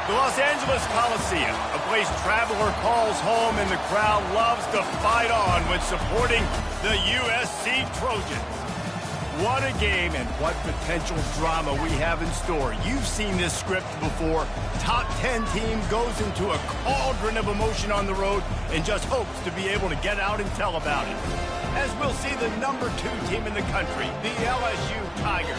The Los Angeles Coliseum, a place traveler calls home and the crowd loves to fight on when supporting the USC Trojans. What a game and what potential drama we have in store. You've seen this script before. Top 10 team goes into a cauldron of emotion on the road and just hopes to be able to get out and tell about it. As we'll see the number 2 team in the country, the LSU Tigers,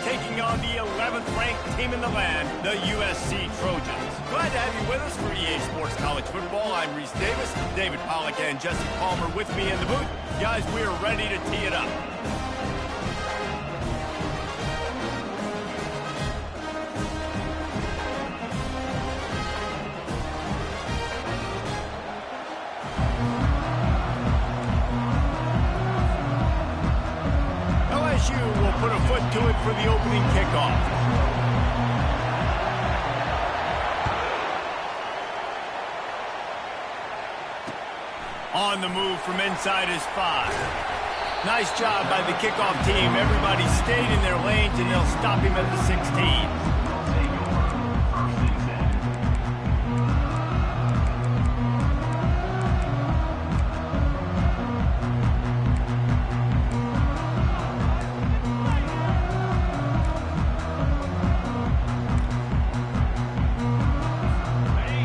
taking on the 11th-ranked team in the land, the USC Trojans. Glad to have you with us for EA Sports College Football. I'm Reese Davis, David Pollack and Jesse Palmer with me in the booth. Guys, we're ready to tee it up. LSU will put a foot to it for the opening kickoff. On the move from inside his 5. Nice job by the kickoff team. Everybody stayed in their lanes and they'll stop him at the 16.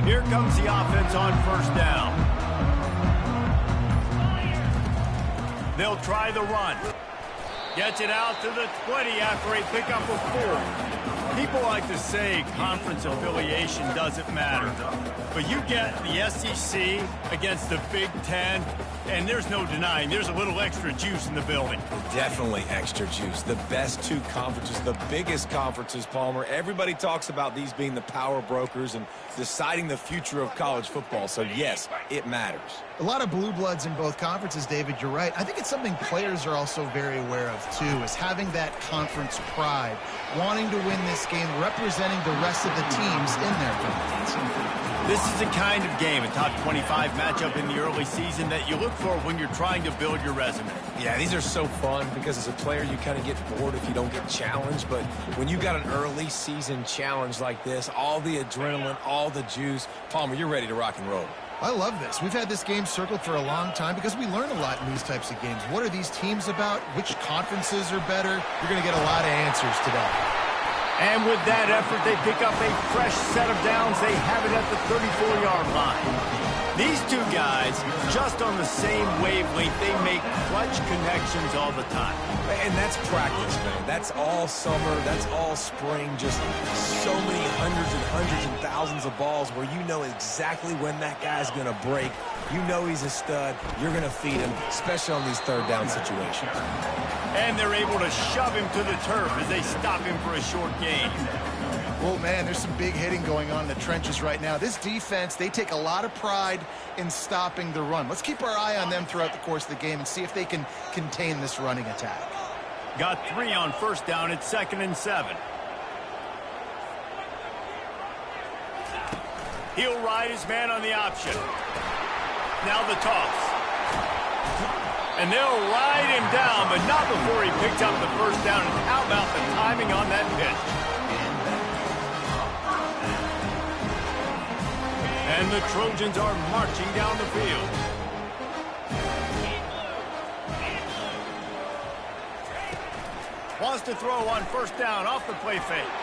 Here comes the offense on first down. They'll try the run. Gets it out to the 20 after a pickup of 4. People like to say conference affiliation doesn't matter. But you get the SEC against the Big Ten, and there's no denying there's a little extra juice in the building. Definitely extra juice. The best 2 conferences, the biggest conferences, Palmer. Everybody talks about these being the power brokers and deciding the future of college football. So, yes, it matters. A lot of blue bloods in both conferences, David. You're right. I think it's something players are also very aware of, too, is having that conference pride, wanting to win this game, representing the rest of the teams in their conference. This is the kind of game, a top 25 matchup in the early season, that you look for when you're trying to build your resume. Yeah, these are so fun because as a player you kind of get bored if you don't get challenged. But when you got an early season challenge like this, all the adrenaline, all the juice, Palmer, you're ready to rock and roll. I love this. We've had this game circled for a long time because we learn a lot in these types of games. What are these teams about? Which conferences are better? You're going to get a lot of answers today. And with that effort, they pick up a fresh set of downs. They have it at the 34-yard line. These 2 guys, just on the same wavelength, they make clutch connections all the time. And that's practice, man. That's all summer. That's all spring. Just so many hundreds and thousands of balls where you know exactly when that guy's going to break. You know he's a stud. You're going to feed him, especially on these 3rd down situations. And they're able to shove him to the turf as they stop him for a short gain. Well, man, there's some big hitting going on in the trenches right now. This defense, they take a lot of pride in stopping the run. Let's keep our eye on them throughout the course of the game and see if they can contain this running attack. Got 3 on first down. It's 2nd and 7. He'll ride his man on the option. Now the toss. And they'll ride him down, but not before he picks up the first down. And how about the timing on that pitch? And the Trojans are marching down the field. Wants to throw on first down off the play fake.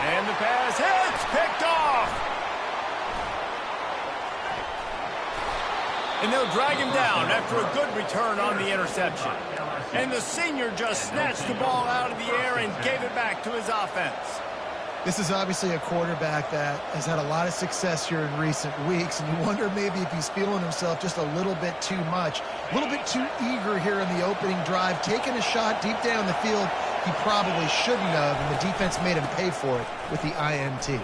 And the pass hits, picked off. And they'll drag him down after a good return on the interception. And the senior just snatched the ball out of the air and gave it back to his offense. This is obviously a quarterback that has had a lot of success here in recent weeks, and you wonder maybe if he's feeling himself just a little bit too much, a little bit too eager here in the opening drive, taking a shot deep down the field he probably shouldn't have, and the defense made him pay for it with the INT.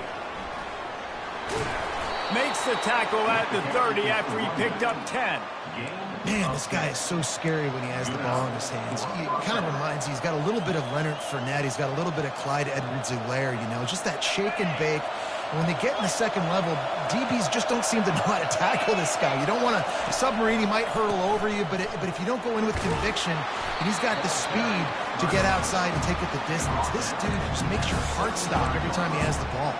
Makes the tackle at the 30 after he picked up 10. Man, this guy is so scary when he has the ball in his hands. He kind of reminds me, he's got a little bit of Leonard Fournette. He's got a little bit of Clyde Edwards-Helaire, you know, just that shake and bake. When they get in the second level, DBs just don't seem to know how to tackle this guy. You don't want to submarine. He might hurtle over you, but if you don't go in with conviction, and he's got the speed to get outside and take it the distance, this dude just makes your heart stop every time he has the ball.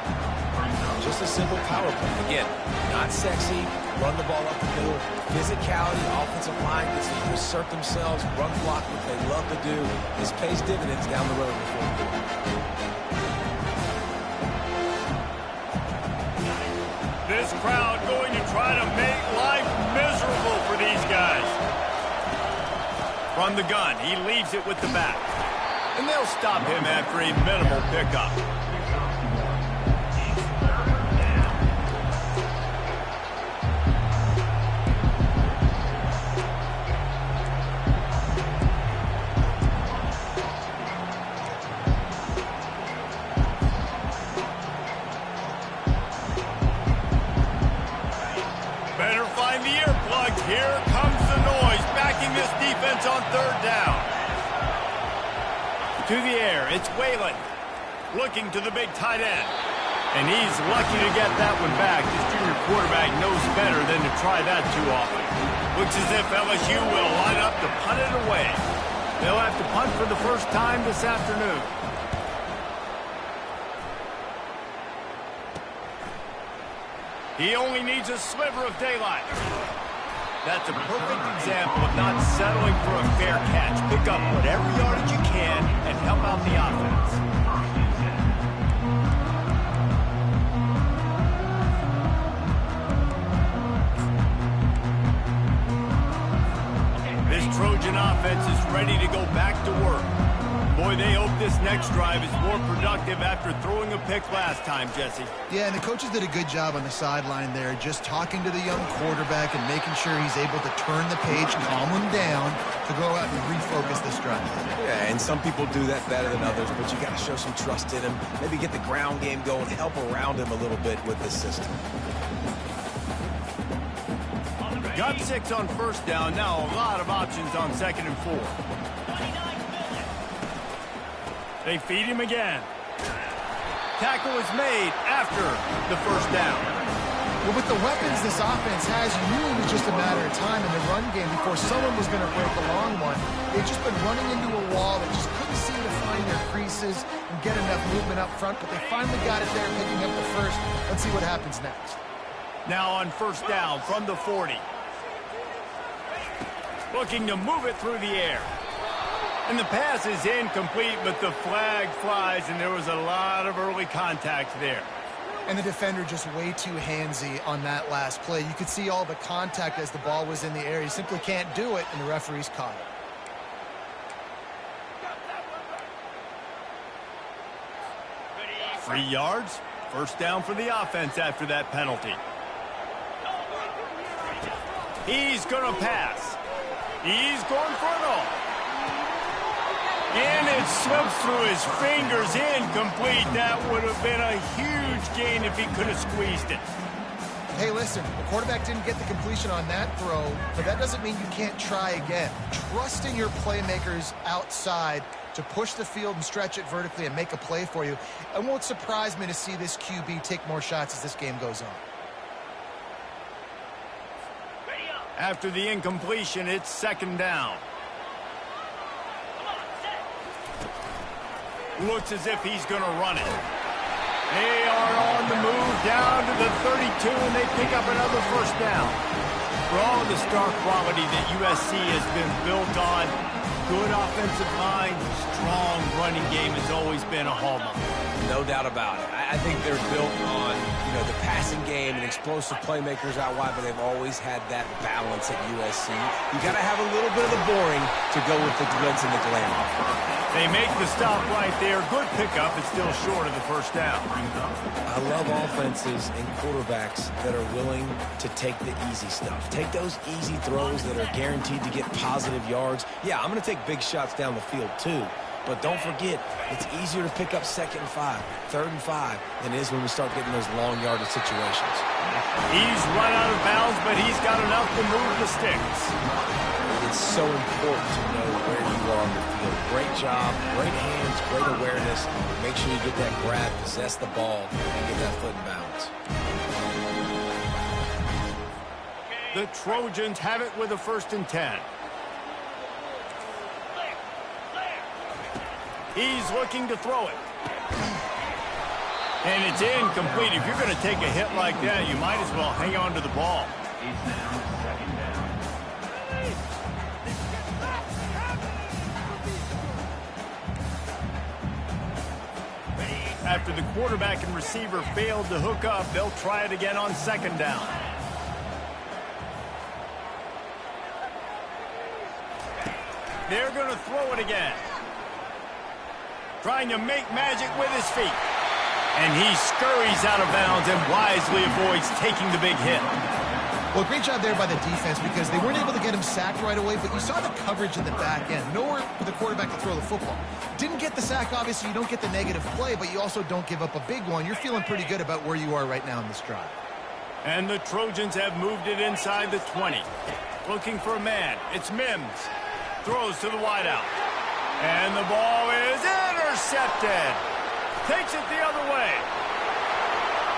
Just a simple power play. Again, not sexy, run the ball up the middle, physicality, offensive line gets to assert themselves, run block, what they love to do. This pays dividends down the road in the fourth quarter. This crowd going to try to make life miserable for these guys. From the gun, he leaves it with the back. And they'll stop him after a minimal pickup. Here comes the noise, backing this defense on third down. To the air, it's Whalen, looking to the big tight end. And he's lucky to get that one back. This junior quarterback knows better than to try that too often. Looks as if LSU will line up to punt it away. They'll have to punt for the first time this afternoon. He only needs a sliver of daylight. That's a perfect example of not settling for a fair catch. Pick up whatever yardage you can and help out the offense. This Trojan offense is ready to go back to work. Boy, they hope this next drive is more productive after throwing a pick last time, Jesse. Yeah, and the coaches did a good job on the sideline there, just talking to the young quarterback and making sure he's able to turn the page, calm him down, to go out and refocus this drive. Yeah, and some people do that better than others, but you got to show some trust in him, maybe get the ground game going, help around him a little bit with this system. Got 6 on first down, now a lot of options on 2nd and 4. They feed him again. Tackle is made after the first down. Well, with the weapons this offense has, you knew it was just a matter of time in the run game before someone was going to break a long one. They've just been running into a wall that just couldn't seem to find their creases and get enough movement up front, but they finally got it there, picking up the first. Let's see what happens next. Now on first down from the 40. Looking to move it through the air. And the pass is incomplete, but the flag flies, and there was a lot of early contact there. And the defender just way too handsy on that last play. You could see all the contact as the ball was in the air. You simply can't do it, and the referees caught it. Three yards, first down for the offense after that penalty. He's going to pass. He's going for it all. And it slips through his fingers, incomplete. That would have been a huge gain if he could have squeezed it. Hey, listen, the quarterback didn't get the completion on that throw, but that doesn't mean you can't try again. Trust in your playmakers outside to push the field and stretch it vertically and make a play for you. It won't surprise me to see this QB take more shots as this game goes on. After the incompletion, it's 2nd down. Looks as if he's going to run it. They are on the move down to the 32, and they pick up another first down. For all the star quality that USC has been built on, good offensive line, strong running game has always been a hallmark. No doubt about it. I think they're built on, the passing game and explosive playmakers out wide, but they've always had that balance at USC. You got to have a little bit of the boring to go with the glitz and the glamour. They make the stop right there. Good pickup. It's still short of the first down. I love offenses and quarterbacks that are willing to take the easy stuff. Take those easy throws that are guaranteed to get positive yards. Yeah, I'm going to take big shots down the field too. But don't forget, it's easier to pick up 2nd and 5, 3rd and 5 than it is when we start getting those long yardage situations. He's run out of bounds, but he's got enough to move the sticks. It's so important to know where you are on the field. Great job, great hands, great awareness. Make sure you get that grab, possess the ball, and get that foot in bounds. The Trojans have it with a 1st and 10. He's looking to throw it. And it's incomplete. If you're going to take a hit like that, you might as well hang on to the ball. After the quarterback and receiver failed to hook up, they'll try it again on 2nd down. They're going to throw it again. Trying to make magic with his feet. And he scurries out of bounds and wisely avoids taking the big hit. Well, great job there by the defense because they weren't able to get him sacked right away, but you saw the coverage in the back end. Nowhere for the quarterback to throw the football. Didn't get the sack, obviously. You don't get the negative play, but you also don't give up a big one. You're feeling pretty good about where you are right now in this drive. And the Trojans have moved it inside the 20. Looking for a man. It's Mims. Throws to the wideout. And the ball is intercepted. Takes it the other way.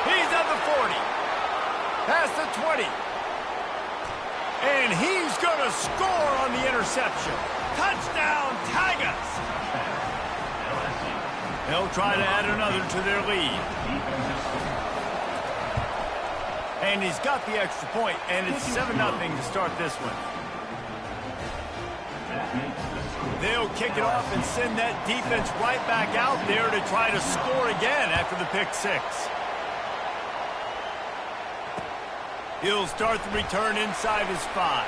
He's at the 40. Past the 20. And he's going to score on the interception. Touchdown, Tigers. They'll try to add another to their lead. And he's got the extra point, and it's 7-0 to start this one. They'll kick it off and send that defense right back out there to try to score again after the pick 6. He'll start the return inside his 5.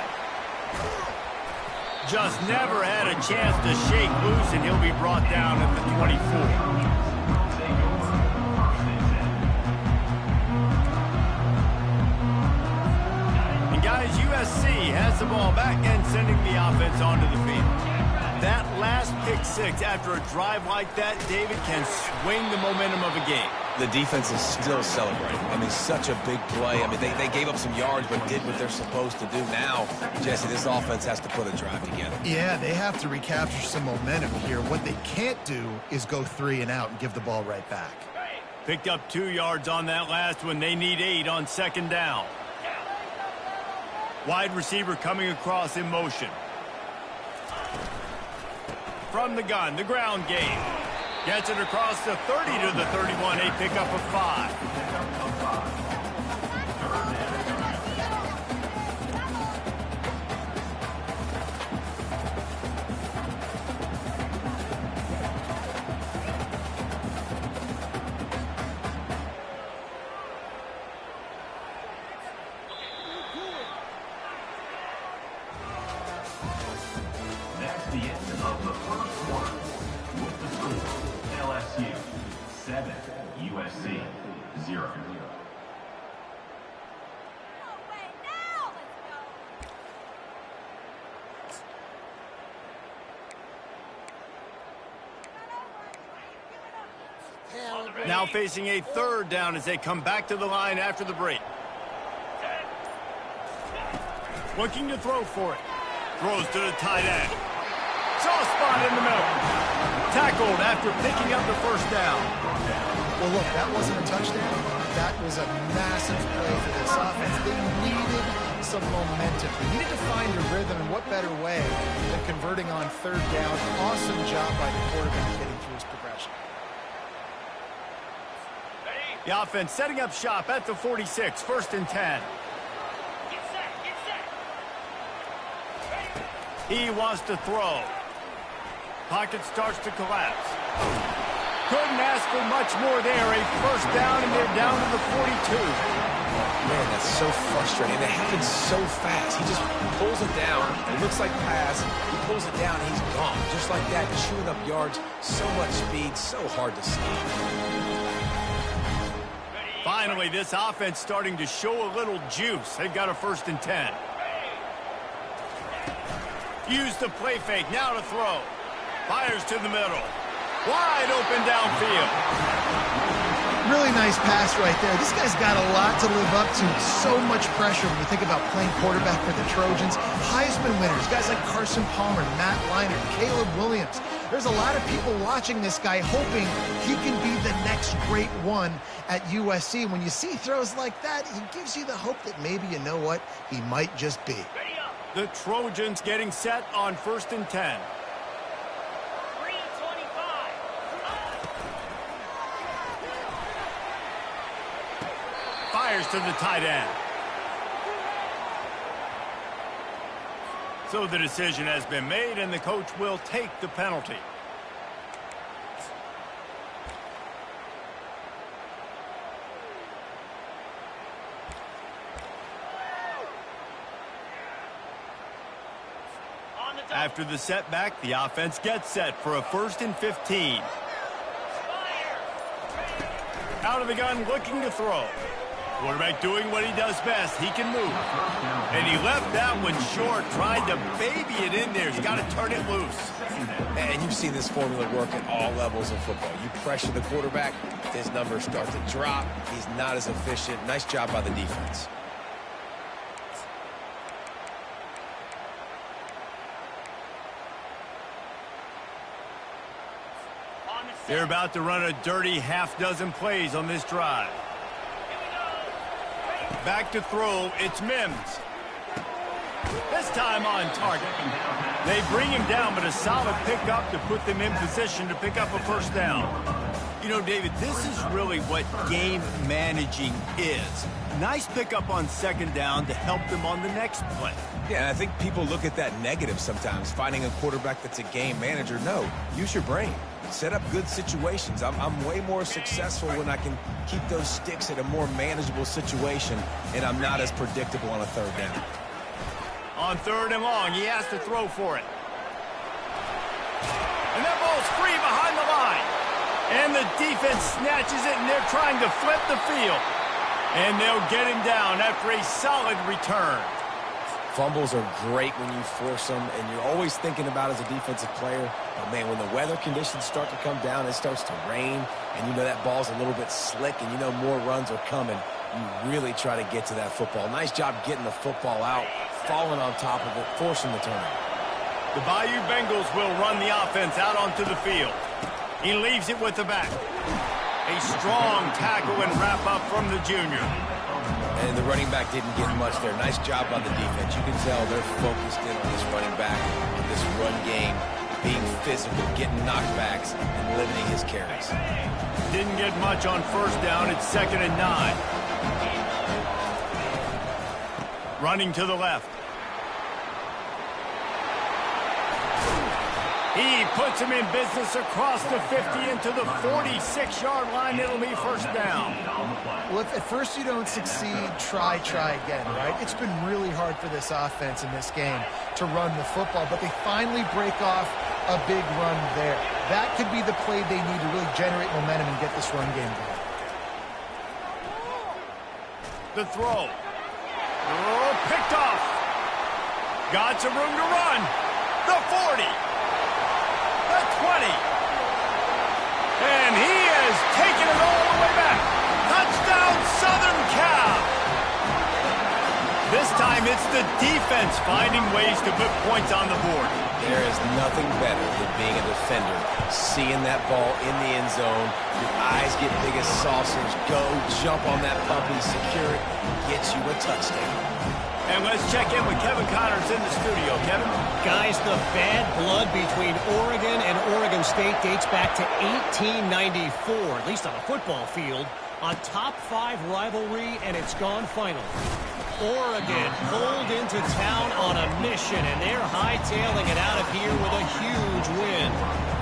Just never had a chance to shake loose, and he'll be brought down at the 24. Guys, USC has the ball back and sending the offense onto the field. That last pick 6 after a drive like that, David, can swing the momentum of a game. The defense is still celebrating. I mean, such a big play. I mean, they gave up some yards but did what they're supposed to do. Now, Jesse, this offense has to put a drive together. Yeah, they have to recapture some momentum here. What they can't do is go 3 and out and give the ball right back. Picked up 2 yards on that last one. They need 8 on 2nd down. Wide receiver coming across in motion. From the gun, the ground game. Gets it across the 30 to the 31, a pickup of 5. The end of the first quarter with the score LSU 7, USC 0. Now facing a 3rd down as they come back to the line after the break. Looking to throw for it. Throws to the tight end. Soft spot in the middle. Tackled after picking up the 1st down. Well, look, that wasn't a touchdown. That was a massive play for this offense. They needed some momentum. They needed to find a rhythm, and what better way than converting on 3rd down. Awesome job by the quarterback getting through his progression. The offense setting up shop at the 46, 1st and 10. He wants to throw. Pocket starts to collapse. Couldn't ask for much more there. A 1st down, and they're down to the 42. Man, that's so frustrating. It happens so fast. He just pulls it down. It looks like pass. He pulls it down, he's gone. Just like that, chewing up yards. So much speed, so hard to stop. Finally, this offense starting to show a little juice. They've got a 1st and 10. Use the play fake, now to throw. Fires to the middle. Wide open downfield. Really nice pass right there. This guy's got a lot to live up to. So much pressure when you think about playing quarterback for the Trojans. Heisman winners, guys like Carson Palmer, Matt Leinart, Caleb Williams. There's a lot of people watching this guy hoping he can be the next great one at USC. When you see throws like that, he gives you the hope that maybe, you know what, he might just be. The Trojans getting set on 1st and 10. Fires to the tight end. So the decision has been made, and the coach will take the penalty. After the setback, the offense gets set for a 1st and 15. Out of the gun, looking to throw. Quarterback doing what he does best. He can move. And he left that one short, trying to baby it in there. He's got to turn it loose. And you've seen this formula work at all levels of football. You pressure the quarterback, his numbers start to drop. He's not as efficient. Nice job by the defense. They're about to run a dirty half-dozen plays on this drive. Back to throw, it's Mims. This time on target. They bring him down, but a solid pickup to put them in position to pick up a 1st down. You know, David, this is really what game managing is. Nice pickup on 2nd down to help them on the next play. Yeah, I think people look at that negative sometimes, finding a quarterback that's a game manager. No, use your brain. Set up good situations. I'm way more successful when I can keep those sticks at a more manageable situation, and I'm not as predictable on a 3rd down. On 3rd and long, he has to throw for it. And that ball's free behind the line. And the defense snatches it, and they're trying to flip the field. And they'll get him down after a solid return. Fumbles are great when you force them, and you're always thinking about as a defensive player, but man, when the weather conditions start to come down, it starts to rain, and you know that ball's a little bit slick, and you know more runs are coming, you really try to get to that football. Nice job getting the football out, falling on top of it, forcing the turnover. The Bayou Bengals will run the offense out onto the field. He leaves it with the back. A strong tackle and wrap up from the junior. And the running back didn't get much there. Nice job by the defense. You can tell they're focused in on this running back, this run game, being physical, getting knockbacks, and limiting his carries. Didn't get much on 1st down. It's 2nd and 9. Running to the left. He puts him in business across the 50 into the 46-yard line. It'll be 1st down. Well, if at first you don't succeed, try again, right? It's been really hard for this offense in this game to run the football, but they finally break off a big run there. That could be the play they need to really generate momentum and get this run game going. The throw. Oh, picked off. Got some room to run. The 40. The 20. And he has taken it all the way back. Touchdown, Southern Cal. This time it's the defense finding ways to put points on the board. There is nothing better than being a defender, seeing that ball in the end zone, your eyes get big as saucers, go, jump on that puppy, secure it, get you a touchdown. And let's check in with Kevin Connors in the studio. Kevin? Guys, the bad blood between Oregon and Oregon State dates back to 1894, at least on a football field. A top-5 rivalry, and it's gone finally. Oregon pulled into town on a mission, and they're hightailing it out of here with a huge win.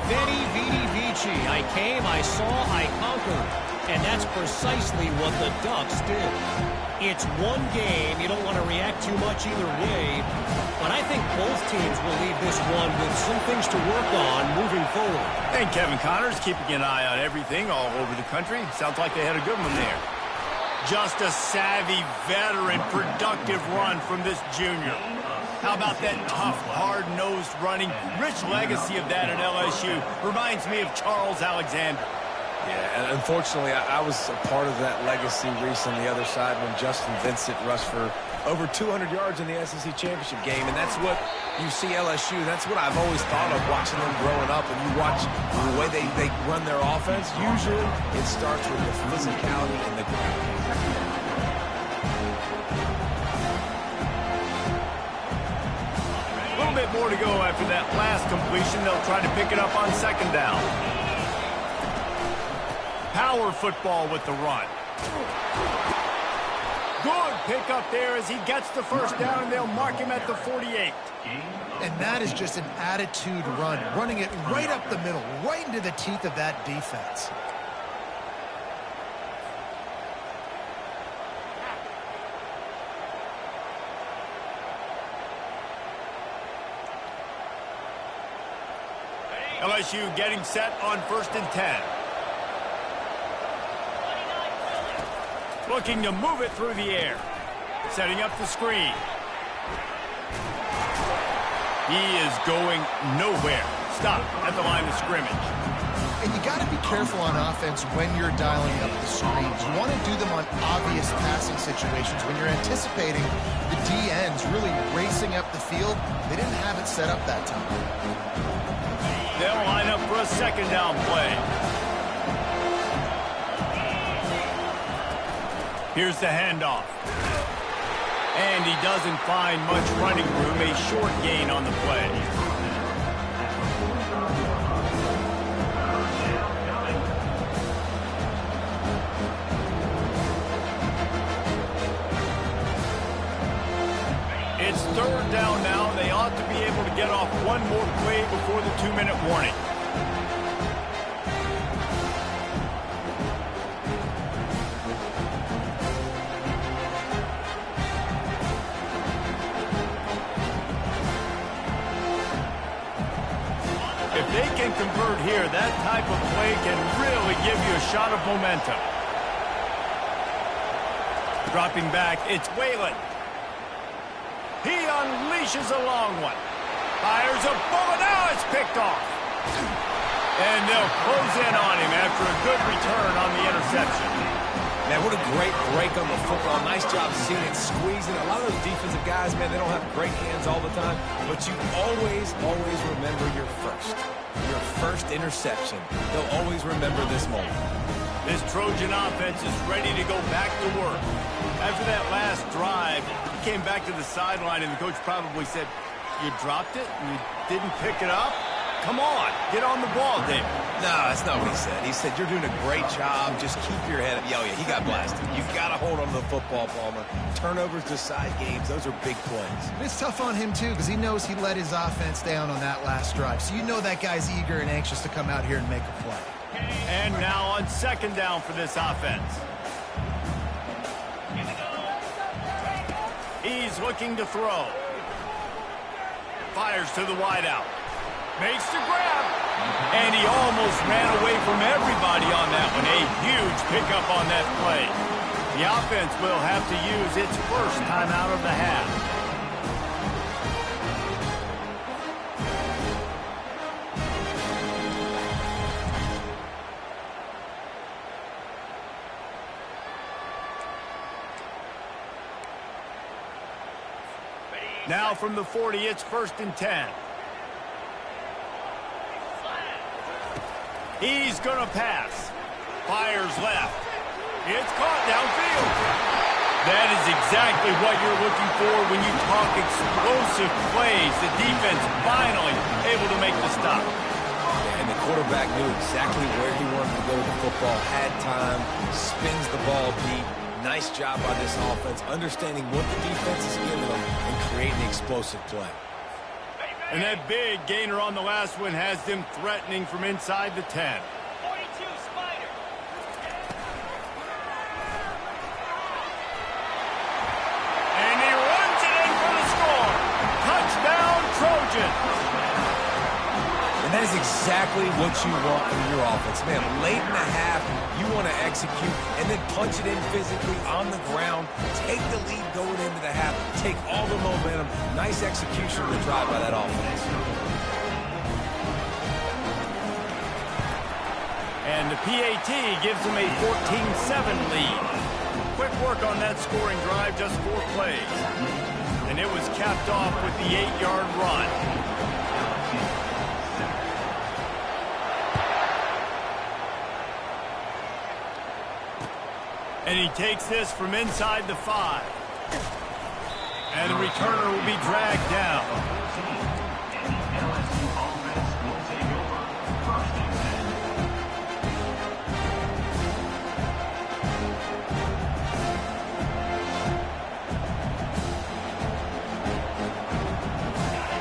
Veni, vidi, vici. I came, I saw, I conquered. And that's precisely what the Ducks did. It's one game. You don't want to react too much either way. But I think both teams will leave this one with some things to work on moving forward. And Kevin Connors keeping an eye on everything all over the country. Sounds like they had a good one there. Just a savvy, veteran, productive run from this junior. How about that tough, hard-nosed running? Rich legacy of that at LSU. Reminds me of Charles Alexander. Yeah, and unfortunately, I was a part of that legacy, Reese, on the other side when Justin Vincent rushed for over 200 yards in the SEC Championship game, and that's what you see LSU. That's what I've always thought of watching them growing up, and you watch the way they run their offense. Usually, it starts with the physicality and the ground. A little bit more to go after that last completion. They'll try to pick it up on second down. Power football with the run. Good pick up there as he gets the first down, and they'll mark him at the 48. And that is just an attitude run, running it right up the middle, right into the teeth of that defense. LSU getting set on 1st and 10. Looking to move it through the air. Setting up the screen. He is going nowhere. Stop at the line of scrimmage. And you got to be careful on offense when you're dialing up the screens. You want to do them on obvious passing situations. When you're anticipating the DNs really racing up the field, they didn't have it set up that time. They'll line up for a second down play. Here's the handoff. And he doesn't find much running room, a short gain on the play. It's third down now. They ought to be able to get off one more play before the 2-minute warning. If they can convert here, that type of play can really give you a shot of momentum. Dropping back, it's Whalen. He unleashes a long one. Fires a bullet. Now it's picked off. And they'll close in on him after a good return on the interception. Man, what a great break on the football. Nice job seeing it, squeezing. A lot of those defensive guys, man, they don't have great hands all the time, but you always remember your first interception. They'll always remember this moment. This Trojan offense is ready to go back to work. After that last drive, he came back to the sideline, and the coach probably said, "You dropped it and you didn't pick it up? Come on, get on the ball, David." No, that's not what he said. He said, "You're doing a great job. Just keep your head up." Oh, yeah, he got blasted. You've got to hold on to the football, Palmer. Turnovers decide games. Those are big plays. It's tough on him, too, because he knows he let his offense down on that last drive. So you know that guy's eager and anxious to come out here and make a play. And now on second down for this offense. He's looking to throw. Fires to the wideout. Makes the grab. And he almost ran away from everybody on that one. A huge pickup on that play. The offense will have to use its first timeout of the half. Now from the 40, it's 1st and 10. He's going to pass. Fires left. It's caught downfield. That is exactly what you're looking for when you talk explosive plays. The defense finally able to make the stop. And the quarterback knew exactly where he wanted to go with the football, had time, spins the ball deep. Nice job by this offense, understanding what the defense is giving them and creating the explosive play. And that big gainer on the last one has them threatening from inside the 10. 42 Spider. And he runs it in for the score. Touchdown, Trojan. And that is exactly what you want from your offense. Man, late in the half, you want to execute and then punch it in physically on the ground. Take the lead going into the half. Take all the momentum. Nice execution of the drive by that offense. And the PAT gives them a 14-7 lead. Quick work on that scoring drive, just 4 plays. And it was capped off with the 8-yard run. And he takes this from inside the 5. And the returner will be dragged down.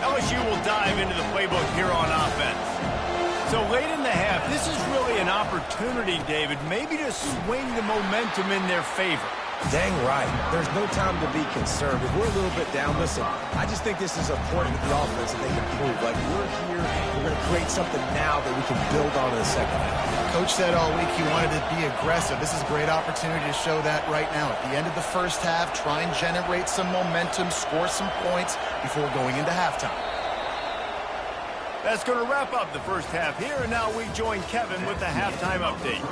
LSU will dive into the playbook here on offense. So late in the half, this is really an opportunity, David, maybe to swing the momentum in their favor. Dang right. There's no time to be conservative. We're a little bit down. Listen, I just think this is important to the offense that they can prove. Like, we're here, we're going to create something now that we can build on in the second half. Coach said all week he wanted to be aggressive. This is a great opportunity to show that right now. At the end of the first half, try and generate some momentum, score some points before going into halftime. That's going to wrap up the first half here, and now we join Kevin with the halftime update.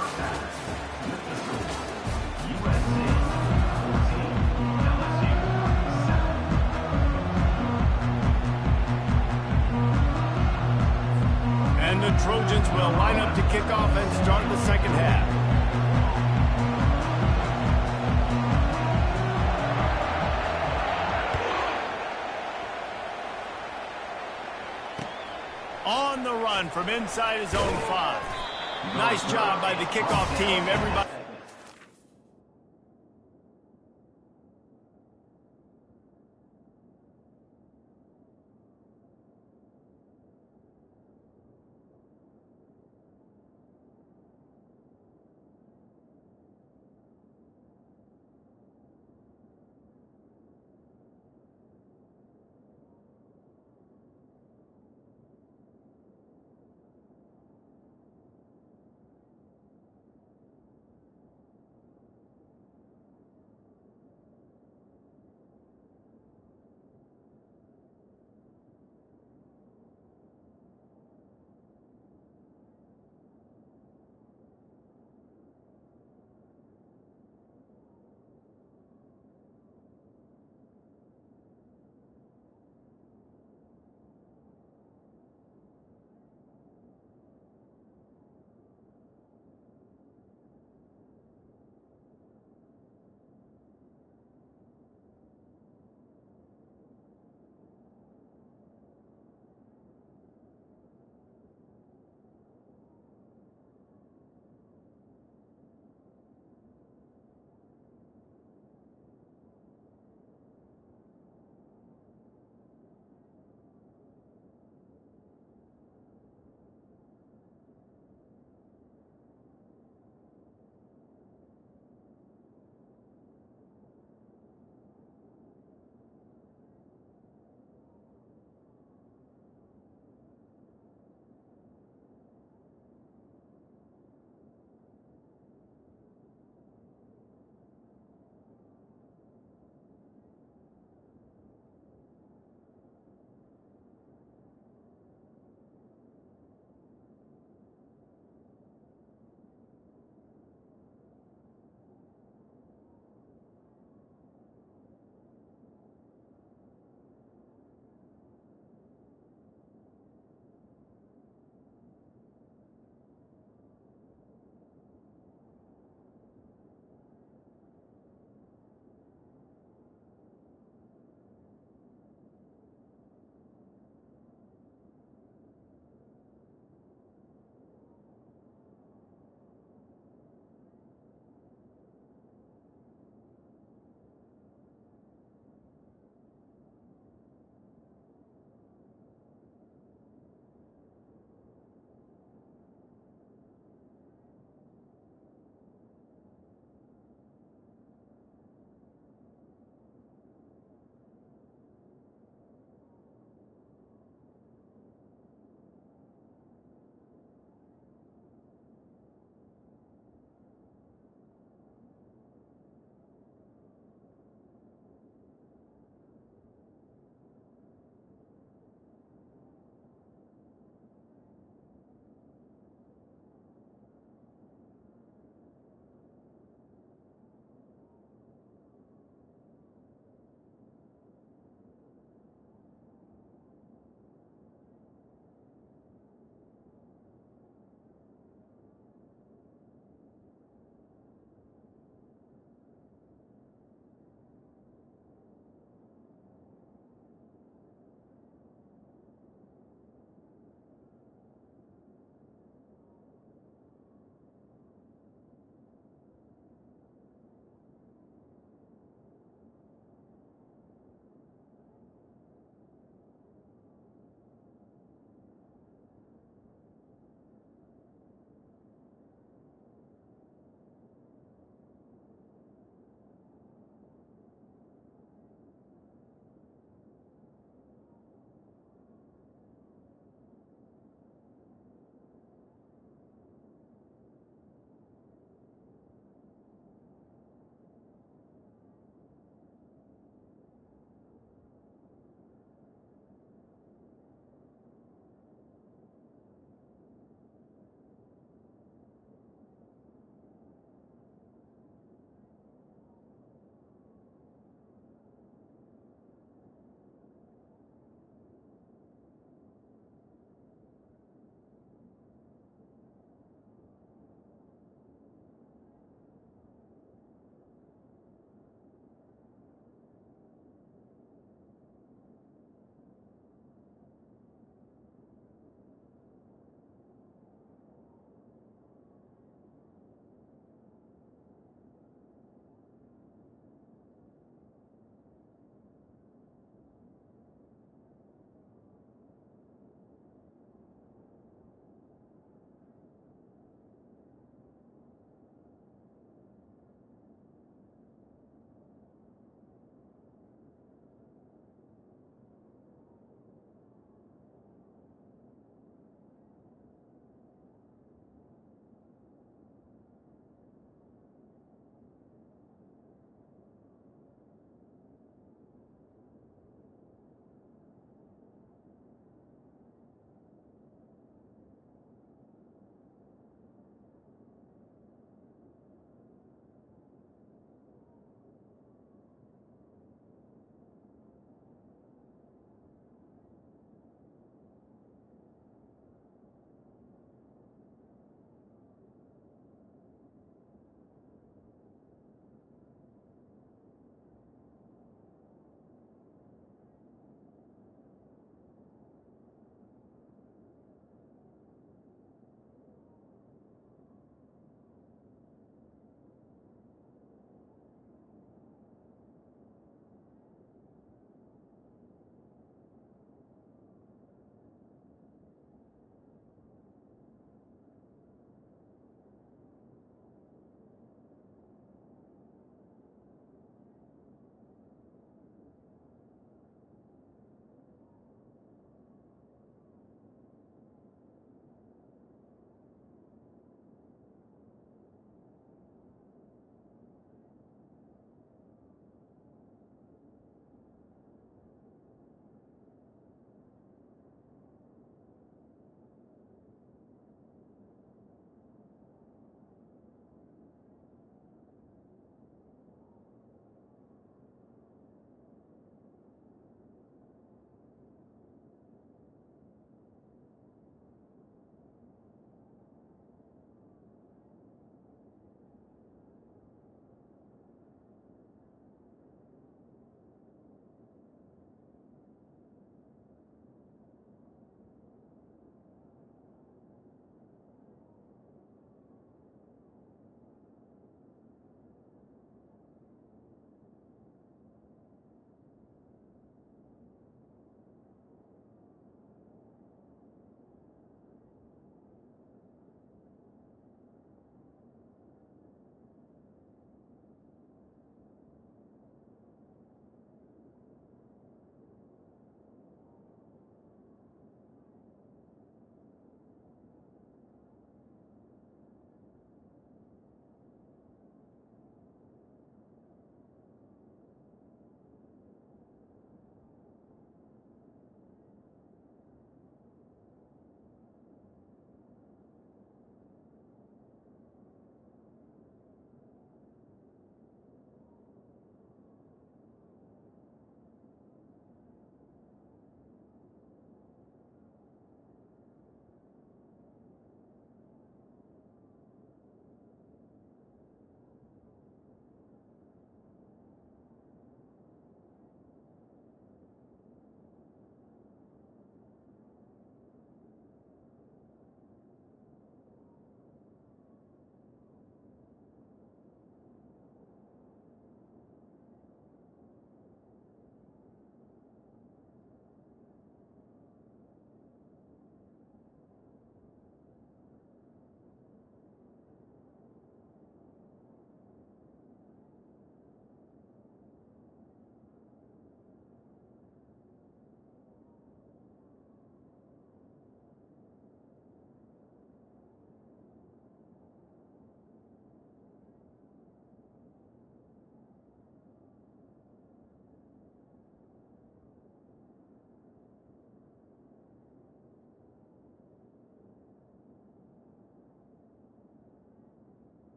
And the Trojans will line up to kick off and start the second half. On the run from inside his own 5. Nice job by the kickoff team. Everybody.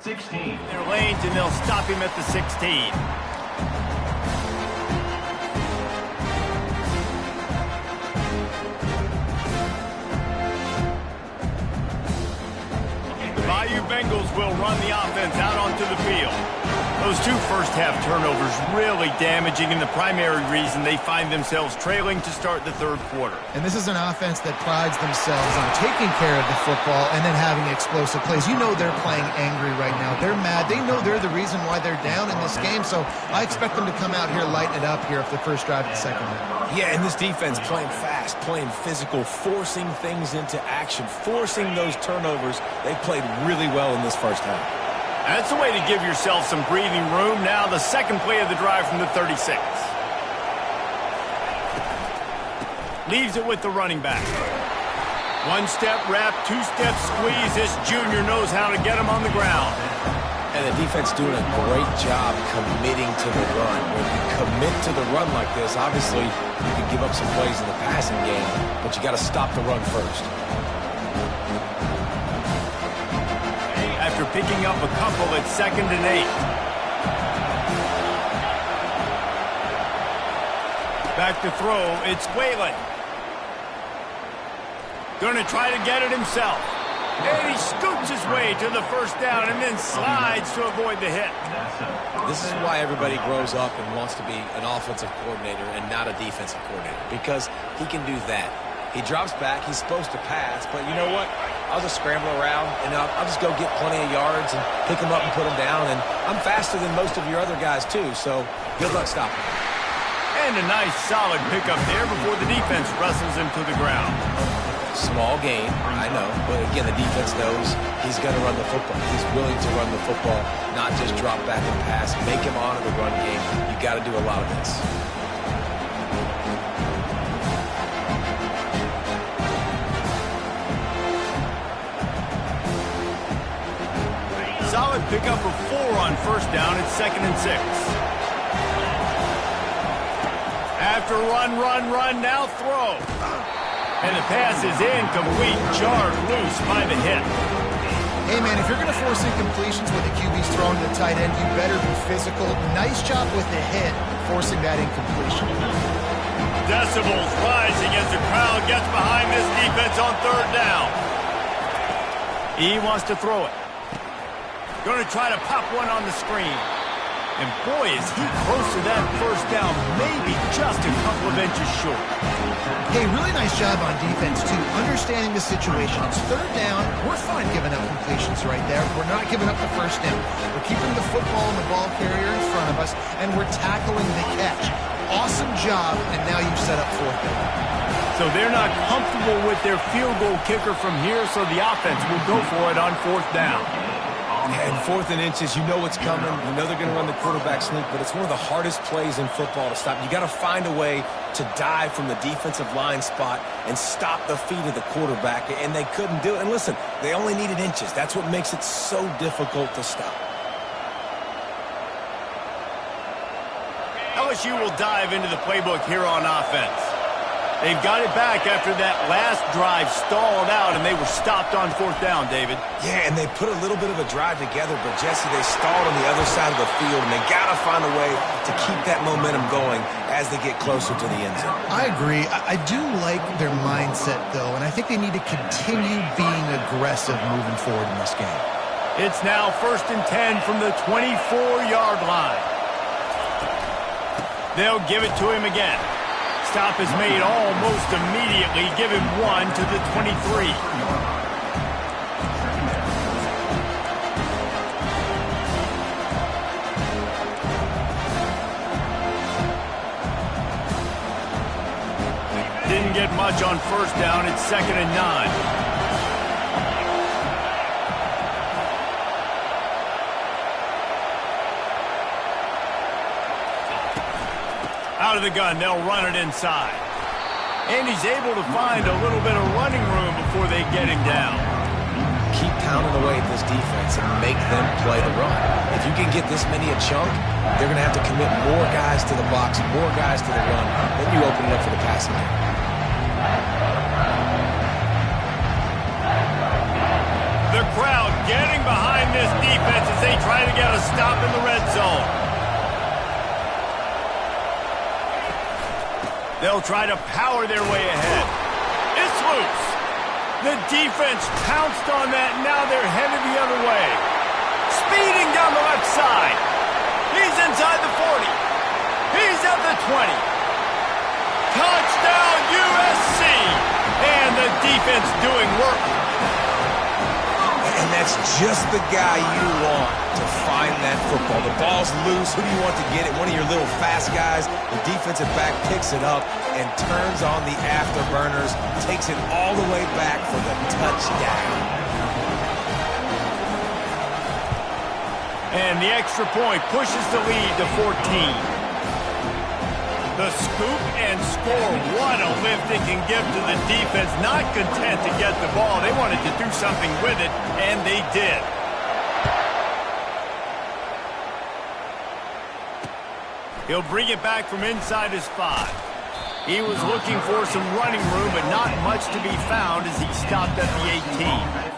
16. Their lanes, and they'll stop him at the 16. The Bayou Bengals will run the offense out onto the field. Those two first-half turnovers really damaging, and the primary reason they find themselves trailing to start the third quarter. And this is an offense that prides themselves on taking care of the football and then having explosive plays. You know they're playing angry right now. They're mad. They know they're the reason why they're down in this game, so I expect them to come out here, lighten it up here for the first drive of the second half. Yeah, and this defense playing fast, playing physical, forcing things into action, forcing those turnovers. They played really well in this first half. That's a way to give yourself some breathing room. Now the second play of the drive from the 36. Leaves it with the running back. One-step wrap, two-step squeeze. This junior knows how to get him on the ground. And the defense doing a great job committing to the run. When you commit to the run like this, obviously you can give up some plays in the passing game, but you got to stop the run first. After picking up a couple at 2nd and 8. Back to throw, it's Whalen. Gonna try to get it himself. And he scoots his way to the first down and then slides to avoid the hit. This is why everybody grows up and wants to be an offensive coordinator and not a defensive coordinator, because he can do that. He drops back, he's supposed to pass, but you know what? I'll just scramble around, and I'll just go get plenty of yards and pick them up and put them down, and I'm faster than most of your other guys, too, so good luck stopping. And a nice, solid pickup there before the defense wrestles him to the ground. Small gain, I know, but again, the defense knows he's going to run the football. He's willing to run the football, not just drop back and pass, make him honor the run game. You got to do a lot of this. Solid pickup of 4 on first down at 2nd and 6. After run, now throw. And the pass is incomplete, jarred loose by the hit. Hey, man, if you're going to force incompletions when the QB's throwing to the tight end, you better be physical. Nice job with the hit, forcing that incompletion. Decibels rising as the crowd gets behind this defense on third down. He wants to throw it. Going to try to pop one on the screen. And boy, is he close to that first down, maybe just a couple of inches short. Hey, really nice job on defense, too, understanding the situation. It's third down. We're fine giving up completions right there. We're not giving up the first down. We're keeping the football and the ball carrier in front of us, and we're tackling the catch. Awesome job, and now you've set up fourth down. So they're not comfortable with their field goal kicker from here, so the offense will go for it on fourth down. And 4th and inches, you know what's coming. You know they're going to run the quarterback sneak, but it's one of the hardest plays in football to stop. You got to find a way to dive from the defensive line spot and stop the feet of the quarterback, and they couldn't do it. And listen, they only needed inches. That's what makes it so difficult to stop. LSU will dive into the playbook here on offense. They've got it back after that last drive stalled out, and they were stopped on fourth down, David. Yeah, and they put a little bit of a drive together, but, Jesse, they stalled on the other side of the field, and they got to find a way to keep that momentum going as they get closer to the end zone. I agree. I do like their mindset, though, and I think they need to continue being aggressive moving forward in this game. It's now 1st and 10 from the 24-yard line. They'll give it to him again. Stop is made almost immediately. Give him 1 to the 23. Didn't get much on first down. It's 2nd and 9. Out of the gun, they'll run it inside. And he's able to find a little bit of running room before they get him down. Keep pounding away at this defense and make them play the run. If you can get this many a chunk, they're going to have to commit more guys to the box, more guys to the run. Then you open it up for the passing game. The The crowd getting behind this defense as they try to get a stop in the red zone. They'll try to power their way ahead. It's loose. The defense pounced on that, and now they're headed the other way. Speeding down the left side. He's inside the 40. He's at the 20. Touchdown, USC! And the defense doing work. And that's just the guy you want to find that football. The ball's loose. Who do you want to get it? One of your little fast guys. The defensive back picks it up and turns on the afterburners, takes it all the way back for the touchdown. And the extra point pushes the lead to 14. The scoop and score. What a lift it can give to the defense. Not content to get the ball. They wanted to do something with it, and they did. He'll bring it back from inside his 5. He was looking for some running room, but not much to be found as he stopped at the 18.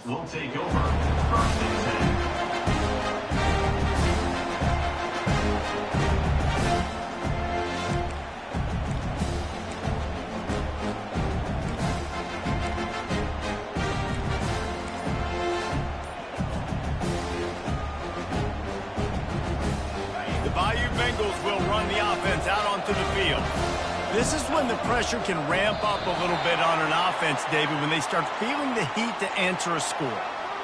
Will take over first and 10. will run the offense out onto the field. This is when the pressure can ramp up a little bit on an offense, David, when they start feeling the heat to answer a score.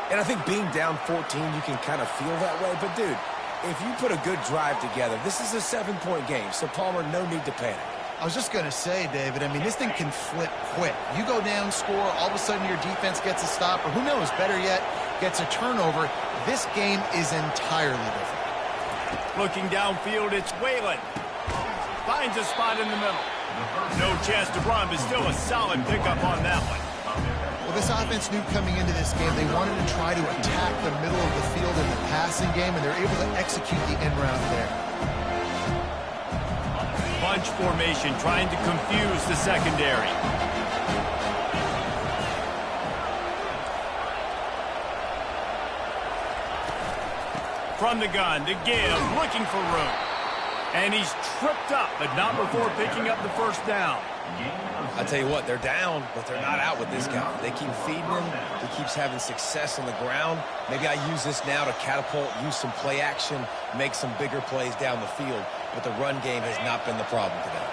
And I think being down 14, you can kind of feel that way. But, dude, if you put a good drive together, this is a 7-point game. So, Palmer, no need to panic. I was just going to say, David, I mean, this thing can flip quick. You go down, score, all of a sudden your defense gets a stop, or who knows, better yet, gets a turnover. This game is entirely different. Looking downfield, it's Whalen. Finds a spot in the middle. No chance to run, but still a solid pickup on that one. Well, this offense knew coming into this game they wanted to try to attack the middle of the field in the passing game, and they're able to execute the end round there. Bunch formation, trying to confuse the secondary. From the gun, to give, looking for room. And he's tripped up, but not before picking up the first down. I tell you what, they're down, but they're not out with this guy. They keep feeding him. He keeps having success on the ground. Maybe I use this now to catapult, use some play action, make some bigger plays down the field. But the run game has not been the problem today.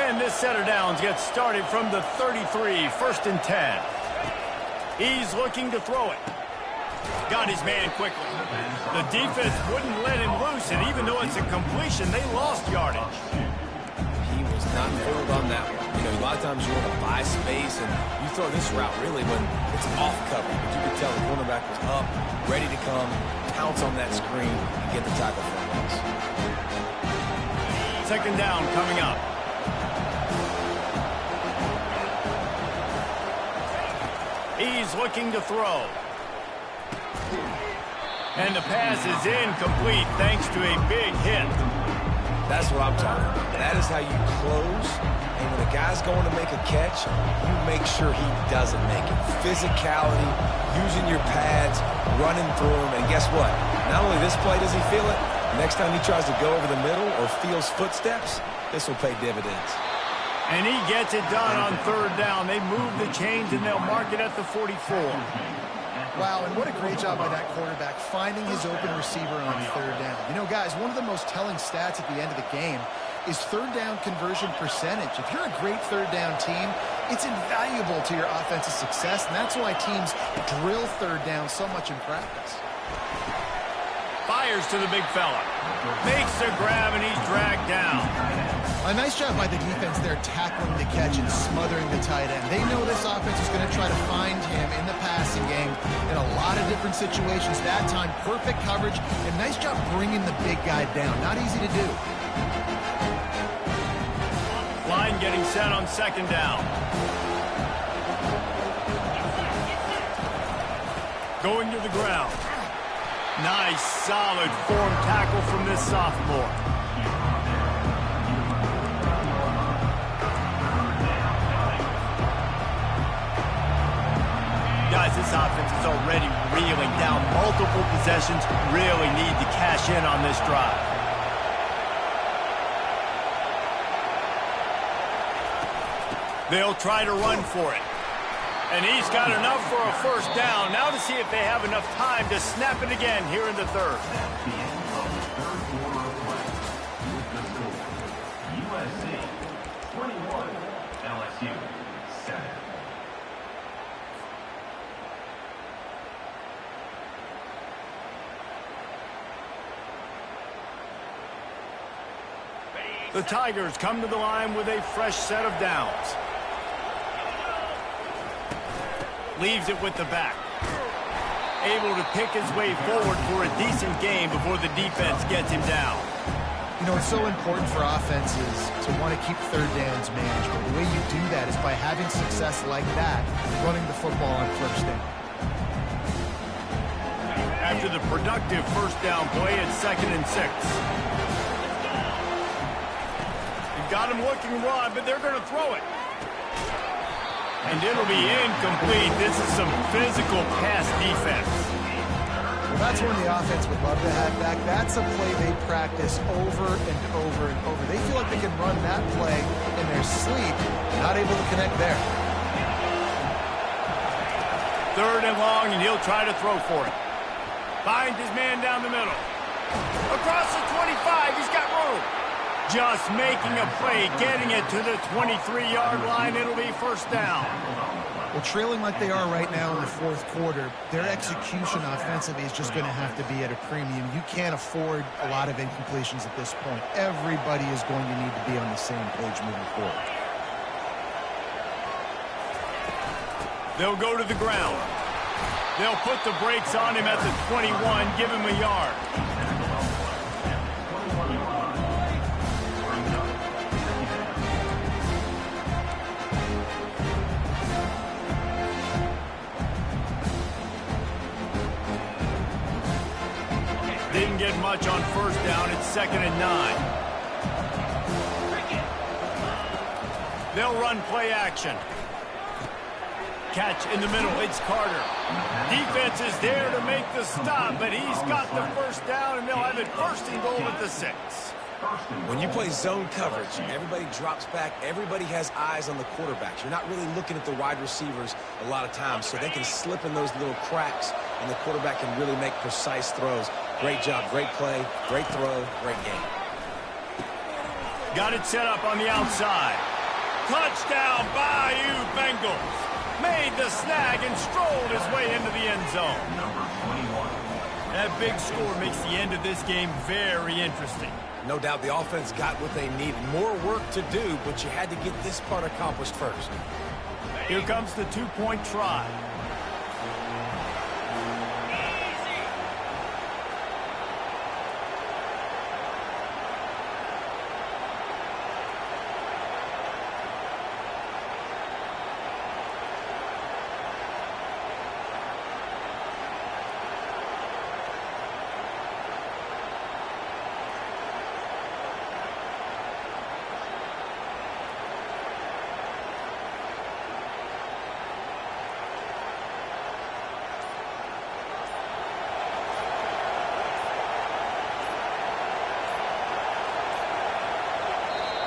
And this set of downs gets started from the 33, 1st and 10. He's looking to throw it. Got his man quickly. The defense wouldn't let him loose, and even though it's a completion, they lost yardage. He was not fooled on that one. You know, a lot of times you want to buy space, and you throw this route really when it's off cover. But you could tell the cornerback was up, ready to come, pounce on that screen, and get the tackle for a loss. 2nd down coming up. He's looking to throw. And the pass is incomplete thanks to a big hit. That's what I'm talking about. That is how you close. And when a guy's going to make a catch, you make sure he doesn't make it. Physicality, using your pads, running through him. And guess what? Not only this play does he feel it, next time he tries to go over the middle or feels footsteps, this will pay dividends. And he gets it done on 3rd down. They move the chains, and they'll mark it at the 44. Wow, and what a great job by that quarterback finding his open receiver on 3rd down. You know, guys, one of the most telling stats at the end of the game is 3rd down conversion percentage. If you're a great 3rd down team, it's invaluable to your offensive success, and that's why teams drill 3rd down so much in practice. Fires to the big fella. Makes the grab, and he's dragged down. A nice job by the defense there tackling the catch and smothering the tight end. They know this offense is going to try to find him in the passing game in a lot of different situations. That time, perfect coverage, and nice job bringing the big guy down. Not easy to do. Line getting set on 2nd down. Going to the ground. Nice, solid form tackle from this sophomore. Guys, this offense is already reeling down multiple possessions. Really need to cash in on this drive. They'll try to run for it. And he's got enough for a 1st down. Now to see if they have enough time to snap it again here in the 3rd. USC 21, LSU 7. The Tigers come to the line with a fresh set of downs. Leaves it with the back. Able to pick his way forward for a decent game before the defense gets him down. You know, it's so important for offenses to want to keep 3rd downs manageable. The way you do that is by having success like that, running the football on 1st down. After the productive 1st down play, it's 2nd and 6. You've got him looking run, but they're going to throw it. And it'll be incomplete. This is some physical pass defense. Well, that's one the offense would love to have back. That's a play they practice over and over and over. They feel like they can run that play in their sleep, not able to connect there. 3rd and long, and he'll try to throw for it. Finds his man down the middle. Across the 25, he's got room. Just making a play, getting it to the 23-yard line. It'll be first down. Well, trailing like they are right now in the fourth quarter, their execution offensively is just going to have to be at a premium. You can't afford a lot of incompletions at this point. Everybody is going to need to be on the same page moving forward. They'll go to the ground. They'll put the brakes on him at the 21, give him a yard. Didn't get much on first down. It's 2nd and 9. They'll run play action. Catch in the middle. It's Carter. Defense is there to make the stop, but he's got the first down, and they'll have it 1st and goal at the 6. When you play zone coverage, everybody drops back. Everybody has eyes on the quarterbacks. You're not really looking at the wide receivers a lot of times, so they can slip in those little cracks, and the quarterback can really make precise throws. Great job, great play, great throw, great game. Got it set up on the outside. Touchdown, Bayou Bengals. Made the snag and strolled his way into the end zone. That big score makes the end of this game very interesting. No doubt the offense got what they needed. More work to do, but you had to get this part accomplished first. Here comes the two-point try.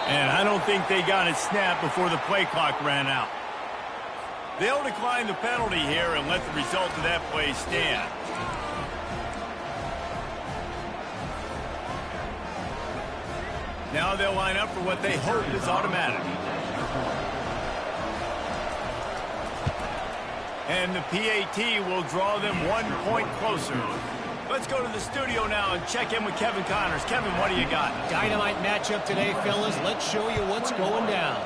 And I don't think they got it snapped before the play clock ran out. They'll decline the penalty here and let the result of that play stand. Now they'll line up for what they hope is automatic. And the PAT will draw them 1 point closer. Let's go to the studio now and check in with Kevin Connors. Kevin, what do you got? Dynamite matchup today, fellas. Let's show you what's going down.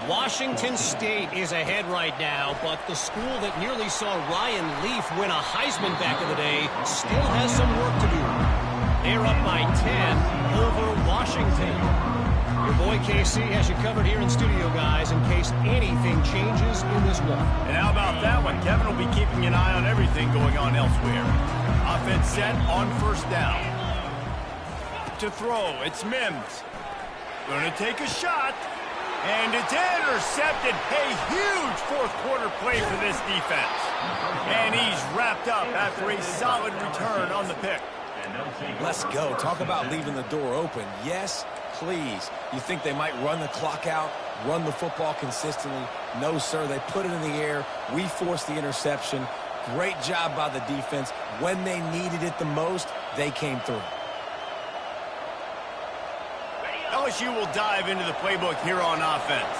Washington State is ahead right now, but the school that nearly saw Ryan Leaf win a Heisman back in the day still has some work to do. They're up by 10 over Washington. Your boy KC has you covered here in studio, guys, in case anything changes in this one. And how about that one? Kevin will be keeping an eye on everything going on elsewhere. Offense set on first down. To throw, it's Mims. Gonna take a shot. And it's intercepted. A huge fourth quarter play for this defense. And he's wrapped up after a solid return on the pick. Let's go. Talk about leaving the door open. Yes, please. You think they might run the clock out, run the football consistently? No, sir. They put it in the air. We forced the interception. Great job by the defense. When they needed it the most, they came through. LSU will dive into the playbook here on offense.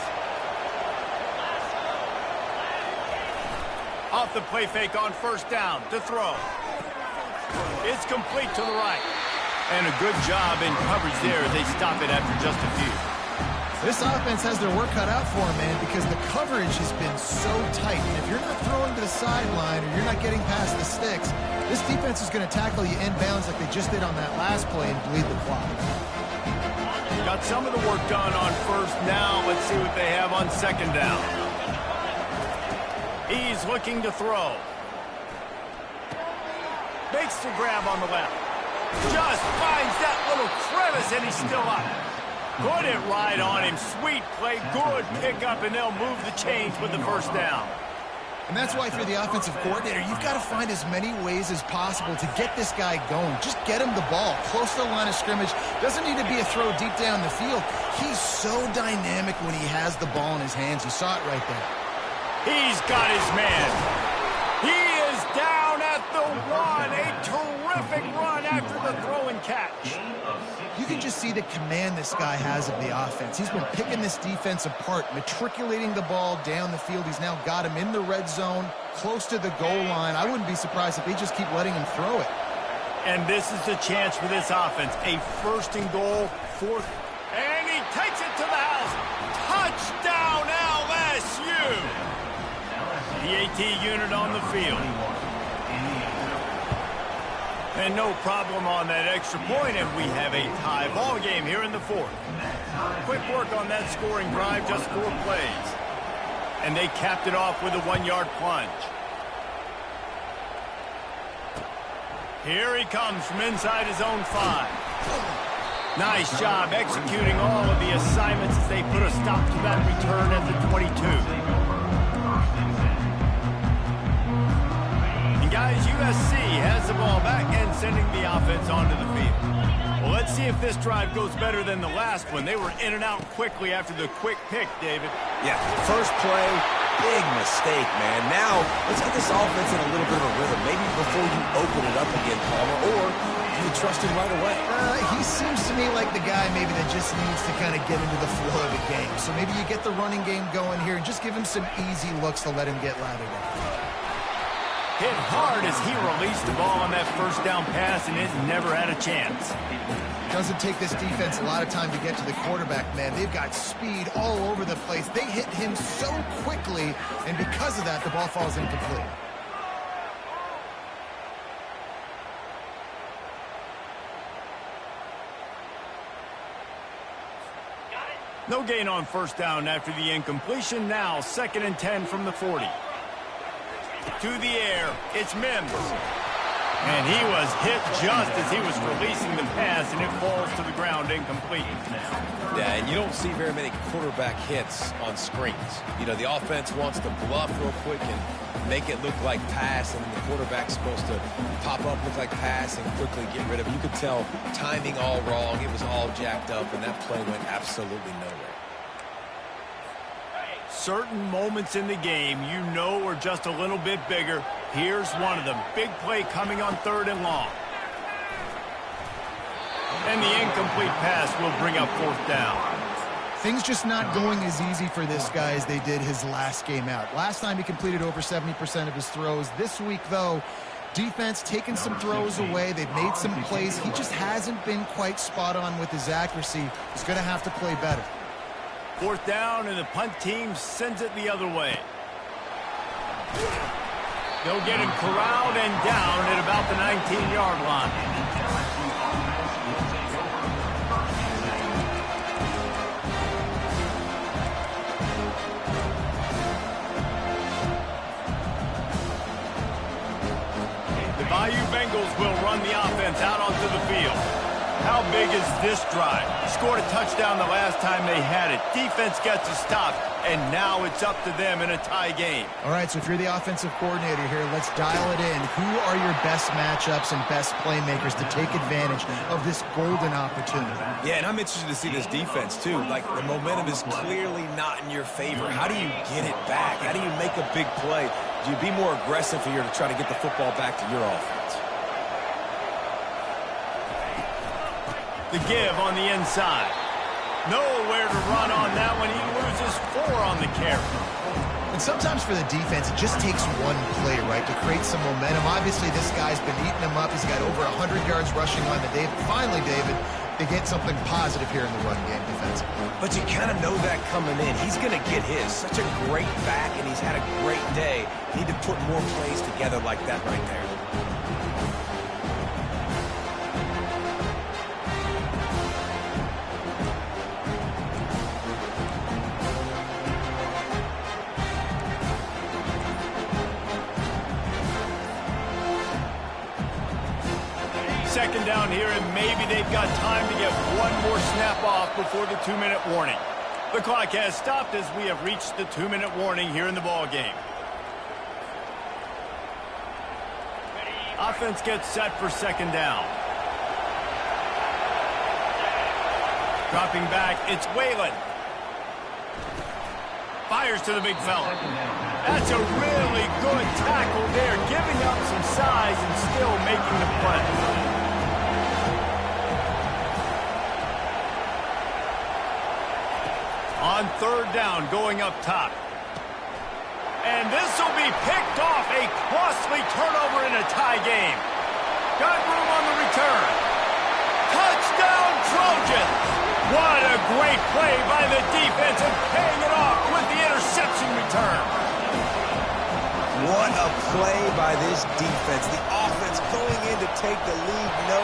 Off the play fake on first down to throw. It's complete to the right. And a good job in coverage there. They stop it after just a few. This offense has their work cut out for them, man, because the coverage has been so tight. And if you're not throwing to the sideline or you're not getting past the sticks, this defense is going to tackle you inbounds like they just did on that last play and bleed the clock. Got some of the work done on first. Now let's see what they have on second down. He's looking to throw. Makes the grab on the left. Just finds that little crevice, and he's still up. Put it right on him. Sweet play, good pickup, and they'll move the chains with the first down. And that's why, if you're the offensive coordinator, you've got to find as many ways as possible to get this guy going. Just get him the ball close to the line of scrimmage. Doesn't need to be a throw deep down the field. He's so dynamic when he has the ball in his hands. You saw it right there. He's got his man. He is down at the 1. A terrific run after the throw and catch. You can just see the command this guy has of the offense. He's been picking this defense apart, matriculating the ball down the field. He's now got him in the red zone, close to the goal line. I wouldn't be surprised if they just keep letting him throw it. And this is the chance for this offense. A first and goal, fourth. And he takes it to the house. Touchdown, LSU! The AT unit on the field. And no problem on that extra point, and we have a tie ball game here in the fourth. Quick work on that scoring drive, just 4 plays. And they capped it off with a 1-yard plunge. Here he comes from inside his own 5. Nice job executing all of the assignments as they put a stop to that return at the 22. Guys, USC has the ball back and sending the offense onto the field. Well, let's see if this drive goes better than the last one. They were in and out quickly after the quick pick, David. Yeah, first play, big mistake, man. Now, let's get this offense in a little bit of a rhythm. Maybe before you open it up again, Palmer, or you trust him right away. He seems to me like the guy maybe that just needs to kind of get into the flow of the game. So maybe you get the running game going here and just give him some easy looks to let him get lathered up. Hit hard as he released the ball on that first down pass, and it never had a chance. Doesn't take this defense a lot of time to get to the quarterback, man. They've got speed all over the place. They hit him so quickly, and because of that, the ball falls incomplete. No gain on first down after the incompletion. Now 2nd and 10 from the 40. To the air, it's Mims. And he was hit just as he was releasing the pass, and it falls to the ground incomplete. Yeah, and you don't see very many quarterback hits on screens. You know, the offense wants to bluff real quick and make it look like pass, and then the quarterback's supposed to pop up, look like pass, and quickly get rid of it. You could tell timing all wrong. It was all jacked up, and that play went absolutely nowhere. Certain moments in the game you know are just a little bit bigger. Here's one of them. Big play coming on 3rd and long. And the incomplete pass will bring up 4th down. Things just not going as easy for this guy as they did his last game out. Last time he completed over 70% of his throws. This week, though, defense taking some throws away. They've made some plays. He just hasn't been quite spot on with his accuracy. He's going to have to play better. 4th down, and the punt team sends it the other way. They'll get him corralled and down at about the 19-yard line. The Bayou Bengals will run the offense out onto the field. How big is this drive? Scored a touchdown the last time they had it. Defense gets a stop, and now it's up to them in a tie game. All right, so if you're the offensive coordinator here, let's dial it in. Who are your best matchups and best playmakers to take advantage of this golden opportunity? Yeah, and I'm interested to see this defense, too. Like, the momentum is clearly not in your favor. How do you get it back? How do you make a big play? Do you be more aggressive here to try to get the football back to your offense? The give on the inside. Nowhere to run on that one. He loses 4 on the carry. And sometimes for the defense, it just takes one play, right, to create some momentum. Obviously, this guy's been eating him up. He's got over 100 yards rushing on the day. Finally, David, they get something positive here in the run game defensively. But you kind of know that coming in. He's going to get his. Such a great back, and he's had a great day. Need to put more plays together like that right there. Second down here, and maybe they've got time to get one more snap off before the 2-minute warning. The clock has stopped as we have reached the 2-minute warning here in the ball game. Offense gets set for second down. Dropping back, it's Whalen. Fires to the big fella. That's a really good tackle there, giving up some size and still making the play. on 3rd down going up top. And this will be picked off. A costly turnover in a tie game. Got room on the return. Touchdown, Trojans! What a great play by the defense and paying it off with the interception return. What a play by this defense. The offense going in to take the lead. No.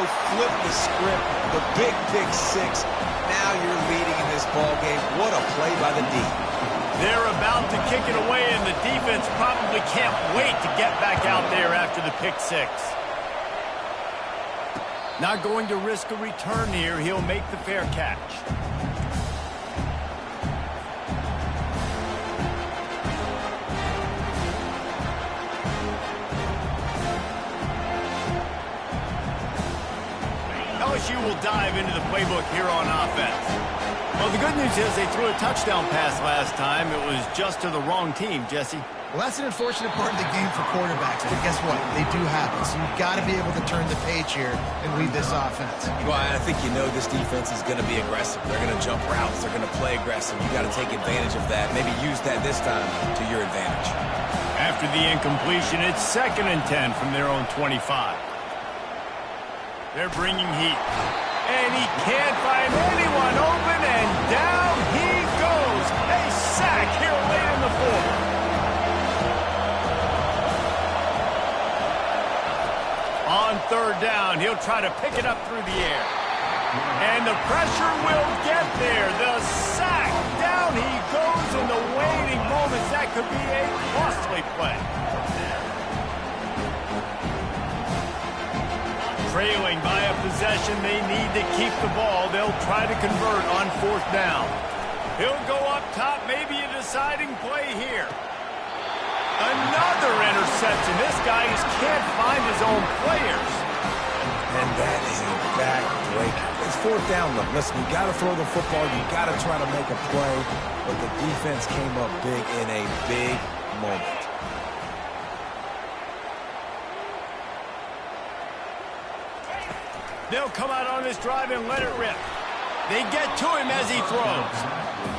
Flip the script. The big pick six. Now you're leading in this ball game. What a play by the D. They're about to kick it away, and the defense probably can't wait to get back out there after the pick six. Not going to risk a return here. He'll make the fair catch. LSU will dive into the playbook here on offense. Well, the good news is they threw a touchdown pass last time. It was just to the wrong team, Jesse. Well, that's an unfortunate part of the game for quarterbacks, but guess what? They do happen, so you've got to be able to turn the page here and lead this offense. Well, I think you know this defense is going to be aggressive. They're going to jump routes. They're going to play aggressive. You got to take advantage of that. Maybe use that this time to your advantage. After the incompletion, it's 2nd and 10 from their own 25. They're bringing heat. And he can't find anyone open, and down he goes. A sack here late in the 4th. On 3rd down, he'll try to pick it up through the air. And the pressure will get there. The sack. Down he goes in the waning moments. That could be a costly play. Trailing by a possession, they need to keep the ball. They'll try to convert on 4th down. He'll go up top, maybe a deciding play here. Another interception. This guy just can't find his own players. And that is a backbreaker. It's 4th down, look. Listen, you got to throw the football. You got to try to make a play. But the defense came up big in a big moment. They'll come out on this drive and let it rip. They get to him as he throws.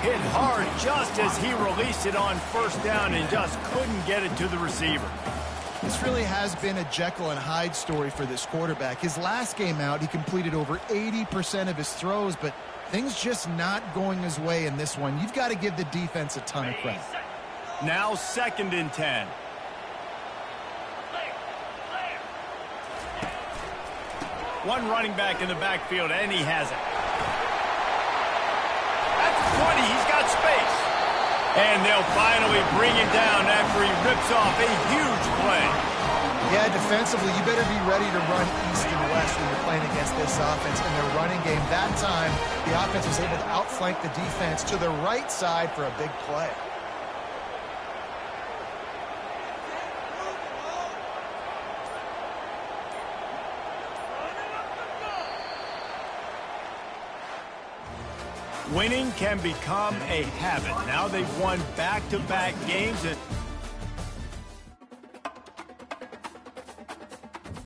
Hit hard just as he released it on 1st down and just couldn't get it to the receiver. This really has been a Jekyll and Hyde story for this quarterback. His last game out, he completed over 80% of his throws, but things just not going his way in this one. You've got to give the defense a ton of credit. Now 2nd and 10. One running back in the backfield, and he has it. That's 20. He's got space. And they'll finally bring him down after he rips off a huge play. Yeah, defensively, you better be ready to run east and west when you're playing against this offense in their running game. That time, the offense was able to outflank the defense to the right side for a big play. Winning can become a habit. Now they've won back-to-back games.